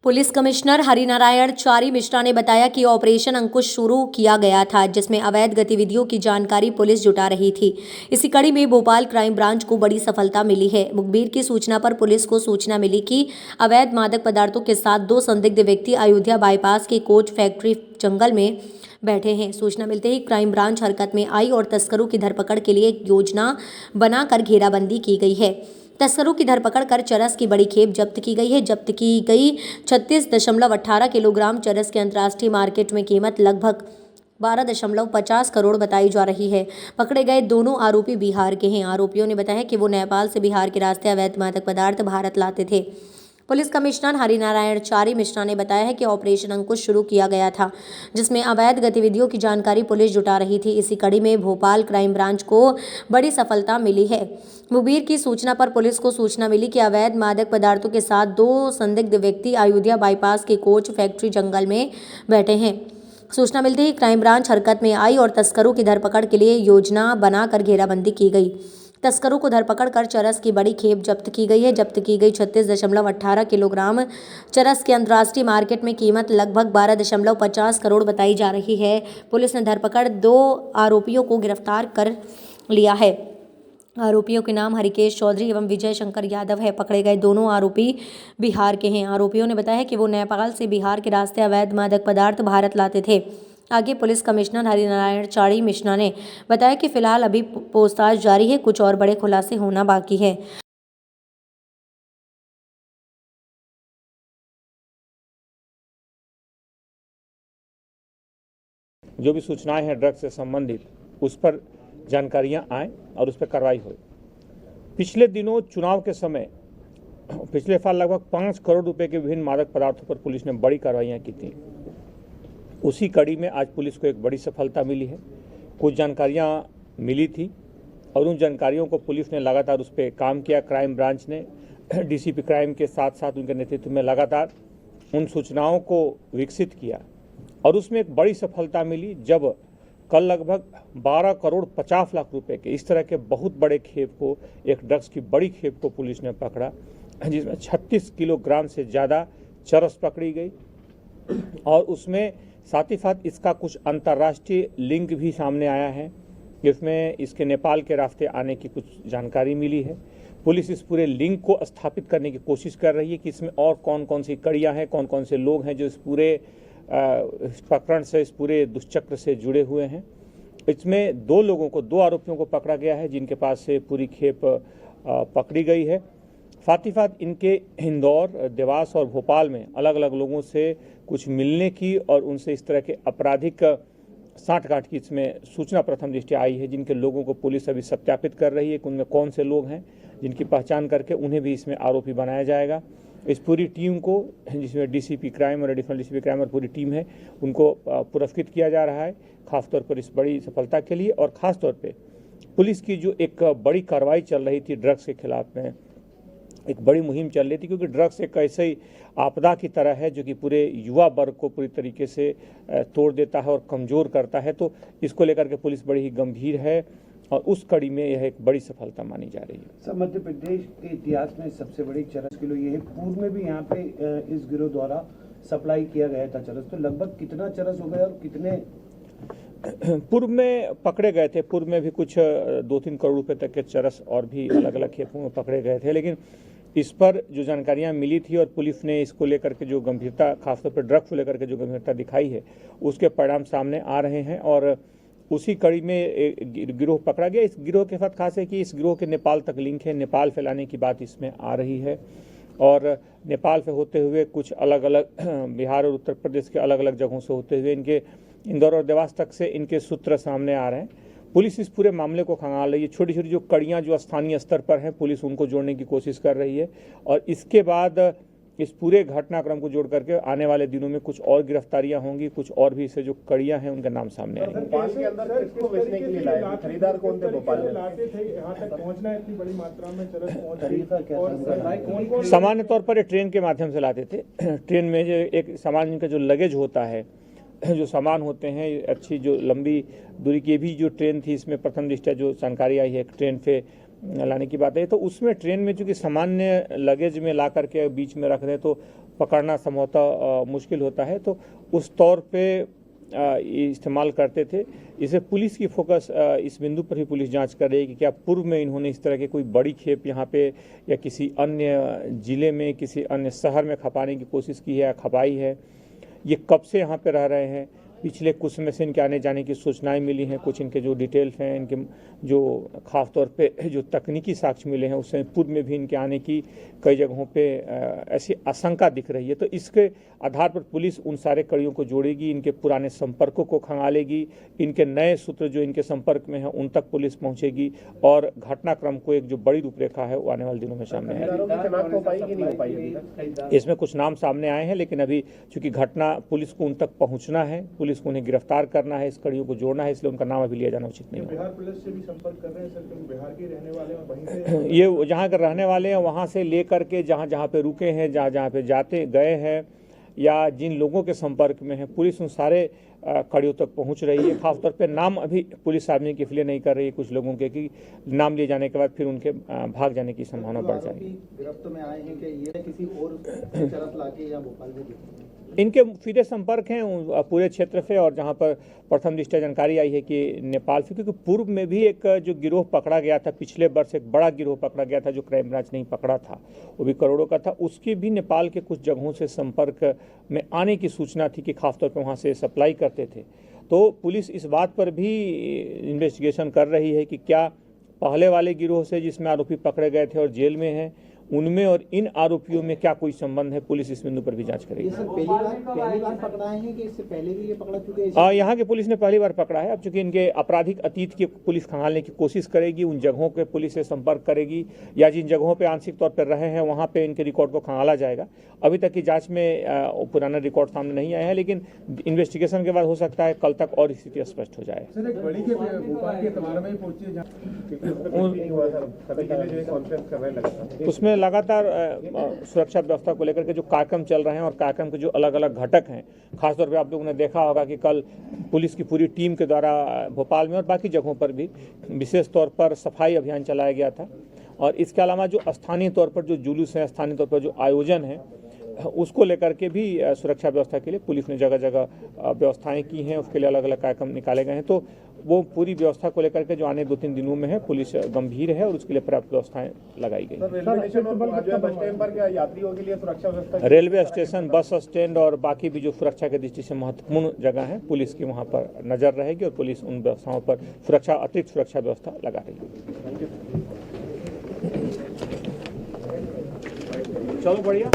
Police commissioner Harinarayan Chari Mishra ने बताया कि ऑपरेशन अंकुश शुरू किया गया था, जिसमें अवैध गतिविधियों की जानकारी पुलिस जुटा रही थी। इसी कड़ी में भोपाल क्राइम ब्रांच को बड़ी सफलता मिली है। मुखबिर की सूचना पर पुलिस को सूचना मिली कि अवैध मादक पदार्थों के साथ 2 संदिग्ध व्यक्ति अयोध्या बाईपास के कोच फैक्ट्री जंगल में बैठे हैं। सूचना मिलते ही क्राइम ब्रांच हरकत में आई और तस्करों की धरपकड़ के लिए एक योजना बनाकर घेराबंदी की गई है। तस्करों की धरपकड़ कर चरस की बड़ी खेप जब्त की गई है। जब्त की गई 36.18 किलोग्राम चरस की अंतर्राष्ट्रीय मार्केट में कीमत लगभग 12.50 करोड़ बताई जा रही है। पकड़े गए दोनों आरोपी बिहार के हैं। आरोपियों ने बताया कि वो नेपाल से बिहार के रास्ते अवैध मादक पदार्थ भारत लाते थे। पुलिस कमिश्नर हरिनारायण चारी मिश्रा ने बताया है कि ऑपरेशन अंकुश शुरू किया गया था, जिसमें अवैध गतिविधियों की जानकारी पुलिस जुटा रही थी। इसी कड़ी में भोपाल क्राइम ब्रांच को बड़ी सफलता मिली है। मुखबिर की सूचना पर पुलिस को सूचना मिली कि अवैध मादक पदार्थों के साथ 2 संदिग्ध व्यक्ति अयोध्या बाईपास के कोच फैक्ट्री जंगल में बैठे हैं। सूचना मिलते ही क्राइम ब्रांच हरकत में आई और तस्करों की धरपकड़ के लिए योजना बनाकर घेराबंदी की गई। तस्करों को धरपकड़ कर चरस की बड़ी खेप जब्त की गई है। जब्त की गई 36.18 किलोग्राम चरस की अंतर्राष्ट्रीय मार्केट में कीमत लगभग 12.50 करोड़ बताई जा रही है। पुलिस ने धरपकड़ 2 आरोपियों को गिरफ्तार कर लिया है। आरोपियों के नाम हरिकेश चौधरी एवं विजय शंकर यादव है। पकड़े गए दोनों आरोपी बिहार के हैं। आरोपियों ने बताया कि वो नेपाल से बिहार के रास्ते अवैध मादक पदार्थ भारत लाते थे। आगे पुलिस कमिश्नर हरिनारायण चारी मिश्रा ने बताया कि फिलहाल अभी पूछताछ जारी है, कुछ और बड़े खुलासे होना बाकी है। जो भी सूचनाएं हैं ड्रग्स से संबंधित, उस पर जानकारियां आएँ और उस पर कार्रवाई हो। पिछले दिनों चुनाव के समय पिछले साल लगभग 5 करोड़ रुपए के विभिन्न मादक पदार्थों पर पुलिस ने बड़ी कार्रवाइयां की थी। उसी कड़ी में आज पुलिस को एक बड़ी सफलता मिली है। कुछ जानकारियां मिली थी और उन जानकारियों को पुलिस ने लगातार उस पर काम किया। क्राइम ब्रांच ने डीसीपी क्राइम के साथ साथ उनके नेतृत्व में लगातार उन सूचनाओं को विकसित किया और उसमें एक बड़ी सफलता मिली जब कल लगभग 12 करोड़ 50 लाख रुपए के इस तरह के बहुत बड़े खेप को, एक ड्रग्स की बड़ी खेप को पुलिस ने पकड़ा, जिसमें 36 किलोग्राम से ज़्यादा चरस पकड़ी गई और उसमें साथ ही साथ इसका कुछ अंतर्राष्ट्रीय लिंक भी सामने आया है, जिसमें इसके नेपाल के रास्ते आने की कुछ जानकारी मिली है। पुलिस इस पूरे लिंक को स्थापित करने की कोशिश कर रही है कि इसमें और कौन कौन सी कड़ियाँ हैं, कौन कौन से लोग हैं जो इस पूरे प्रकरण से, इस पूरे दुष्चक्र से जुड़े हुए हैं। इसमें 2 लोगों को, 2 आरोपियों को पकड़ा गया है जिनके पास से पूरी खेप पकड़ी गई है। साथ ही साथ इनके इंदौर, देवास और भोपाल में अलग अलग लोगों से कुछ मिलने की और उनसे इस तरह के आपराधिक साठगांठ की इसमें सूचना प्रथम दृष्टि आई है, जिनके लोगों को पुलिस अभी सत्यापित कर रही है कि उनमें कौन से लोग हैं, जिनकी पहचान करके उन्हें भी इसमें आरोपी बनाया जाएगा। इस पूरी टीम को, जिसमें डीसीपी क्राइम और एडिशनल डीसीपी क्राइम और पूरी टीम है, उनको पुरस्कृत किया जा रहा है खासतौर पर इस बड़ी सफलता के लिए। और ख़ासतौर पर पुलिस की जो एक बड़ी कार्रवाई चल रही थी ड्रग्स के खिलाफ में, एक बड़ी मुहिम चल रही थी, क्योंकि ड्रग्स एक ऐसी आपदा की तरह है जो कि पूरे युवा वर्ग को पूरी तरीके से तोड़ देता है और कमज़ोर करता है। तो इसको लेकर के पुलिस बड़ी ही गंभीर है और उस कड़ी में यह एक बड़ी सफलता मानी जा रही है। सर, मध्य प्रदेश के इतिहास में सबसे बड़ी चरस किलो ये है। पूर्व में भी यहाँ पे इस गिरोह द्वारा सप्लाई किया गया था चरस, तो लगभग कितना चरस हो गया और कितने पूर्व में पकड़े गए थे? पूर्व में भी कुछ 2-3 करोड़ रुपए तक के चरस और भी अलग अलग खेपों में पकड़े गए थे, लेकिन इस पर जो जानकारियां मिली थी और पुलिस ने इसको लेकर के जो गंभीरता, खासतौर पर ड्रग्स को लेकर के जो गंभीरता दिखाई है, उसके परिणाम सामने आ रहे हैं और उसी कड़ी में गिरोह पकड़ा गया। इस गिरोह के साथ खास है कि इस गिरोह के नेपाल तक लिंक है, नेपाल फैलाने की बात इसमें आ रही है और नेपाल से होते हुए कुछ अलग अलग बिहार और उत्तर प्रदेश के अलग अलग जगहों से होते हुए इनके इंदौर और देवास तक से इनके सूत्र सामने आ रहे हैं। पुलिस इस पूरे मामले को खंगाल रही है। छोटी छोटी जो कड़ियाँ जो स्थानीय स्तर पर हैं, पुलिस उनको जोड़ने की कोशिश कर रही है और इसके बाद इस पूरे घटनाक्रम को जोड़ करके आने वाले दिनों में कुछ और गिरफ्तारियां होंगी, कुछ और भी इससे जो कड़ियां हैं उनका नाम सामने आएंगे। भोपाल के अंदर किसको बेचने के लिए लाए थे? खरीदार कौन थे भोपाल में? लाते थे यहाँ तक पहुँचना, इतनी बड़ी मात्रा में चरस पहुँच। सामान्य तौर पर ट्रेन के माध्यम से लाते थे। ट्रेन में जो एक सामान, इनका जो लगेज होता है, जो सामान होते हैं, अच्छी जो लंबी दूरी की भी जो ट्रेन थी, इसमें प्रथम दृष्टया जो जानकारी आई है, ट्रेन पे लाने की बात है। तो उसमें ट्रेन में चूंकि सामान्य लगेज में ला करके बीच में रख दें तो पकड़ना संभवतः मुश्किल होता है, तो उस तौर पे इस्तेमाल करते थे। इसे पुलिस की फोकस इस बिंदु पर भी पुलिस जांच कर रही है कि क्या पूर्व में इन्होंने इस तरह की कोई बड़ी खेप यहाँ पे या किसी अन्य जिले में, किसी अन्य शहर में खपाने की कोशिश की है या खपाई है, ये कब से यहाँ पे रह रहे हैं, पिछले कुछ समय से इनके आने जाने की सूचनाएं मिली हैं, कुछ इनके जो डिटेल्स हैं, इनके जो खास तौर पे जो तकनीकी साक्ष्य मिले हैं, उससे पूर्व में भी इनके आने की कई जगहों पे ऐसी आशंका दिख रही है। तो इसके आधार पर पुलिस उन सारे कड़ियों को जोड़ेगी, इनके पुराने संपर्कों को खंगालेगी, इनके नए सूत्र जो इनके संपर्क में हैं उन तक पुलिस पहुंचेगी और घटनाक्रम को एक जो बड़ी रूपरेखा है वो आने वाले दिनों में सामने आएगी। इसमें कुछ नाम सामने आए हैं, लेकिन अभी चूंकि घटना पुलिस को उन तक पहुंचना है, पुलिस को उन्हें गिरफ्तार करना है, इस कड़ियों को जोड़ना है, इसलिए उनका नाम अभी लिया जाना उचित नहीं है। बिहार पुलिस से भी संपर्क कर रहे हैं सर, क्योंकि बिहार के रहने वाले हैं, वहीं से ये जहाँ के रहने वाले हैं वहाँ से लेकर के जहाँ जहाँ पे रुके हैं, जहाँ जहाँ पे जाते गए हैं या जिन लोगों के संपर्क में है, पुलिस उन सारे कड़ियों तक पहुँच रही है। खासतौर पे नाम अभी पुलिस सार्वजनिक इसलिए नहीं कर रही है कुछ लोगों के कि नाम लिए जाने के बाद फिर उनके भाग जाने की संभावना बढ़ जाएगी। गिरफ्त में आए हैं कि ये किसी और चरस लाके या भोपाल में इनके सीधे संपर्क हैं पूरे क्षेत्र से, और जहां पर प्रथम दृष्टया जानकारी आई है कि नेपाल से, क्योंकि पूर्व में भी एक जो गिरोह पकड़ा गया था, पिछले वर्ष एक बड़ा गिरोह पकड़ा गया था जो क्राइम ब्रांच नहीं पकड़ा था, वो भी करोड़ों का था, उसकी भी नेपाल के कुछ जगहों से संपर्क में आने की सूचना थी कि खासतौर पर वहाँ से सप्लाई करते थे। तो पुलिस इस बात पर भी इन्वेस्टिगेशन कर रही है कि क्या पहले वाले गिरोह से जिसमें आरोपी पकड़े गए थे और जेल में हैं, उनमें और इन आरोपियों में क्या कोई संबंध है, पुलिस इस बिंदु पर भी जांच करेगी। ये सर पहली बार पकड़ा है कि इससे पहले भी ये पकड़ा चुके हैं? यहाँ के पुलिस ने पहली बार पकड़ा है। अब चूंकि इनके आपराधिक अतीत की पुलिस खंगालने की कोशिश करेगी, उन जगहों के पुलिस से संपर्क करेगी या जिन जगहों पे आंशिक तौर पर रहे हैं वहाँ पे इनके रिकॉर्ड को खंगाला जाएगा। अभी तक की जांच में पुराना रिकॉर्ड सामने नहीं आया है, लेकिन इन्वेस्टिगेशन के बाद हो सकता है कल तक और स्थिति स्पष्ट हो जाए। सर एक बड़ी के भोपाल के तबार में पहुंची है, उसमें लगातार सुरक्षा व्यवस्था को लेकर के जो कार्यक्रम चल रहे हैं और कार्यक्रम के जो अलग अलग घटक हैं, खासतौर पे आप लोगों ने देखा होगा कि कल पुलिस की पूरी टीम के द्वारा भोपाल में और बाकी जगहों पर भी विशेष तौर पर सफाई अभियान चलाया गया था। और इसके अलावा जो स्थानीय तौर पर जो जुलूस है, स्थानीय तौर पर जो आयोजन है, उसको लेकर के भी सुरक्षा व्यवस्था के लिए पुलिस ने जगह जगह व्यवस्थाएं की हैं, उसके लिए अलग अलग कार्यक्रम निकाले गए हैं। तो वो पूरी व्यवस्था को लेकर के जो आने 2-3 दिनों में है, पुलिस गंभीर है और उसके लिए पर्याप्त व्यवस्थाएं लगाई गई। रेलवे स्टेशन, बस स्टैंड और बाकी भी जो सुरक्षा की दृष्टि से महत्वपूर्ण जगह है, पुलिस की वहाँ पर नजर रहेगी और पुलिस उन व्यवस्थाओं पर अतिरिक्त सुरक्षा व्यवस्था लगा रही है। चलो बढ़िया।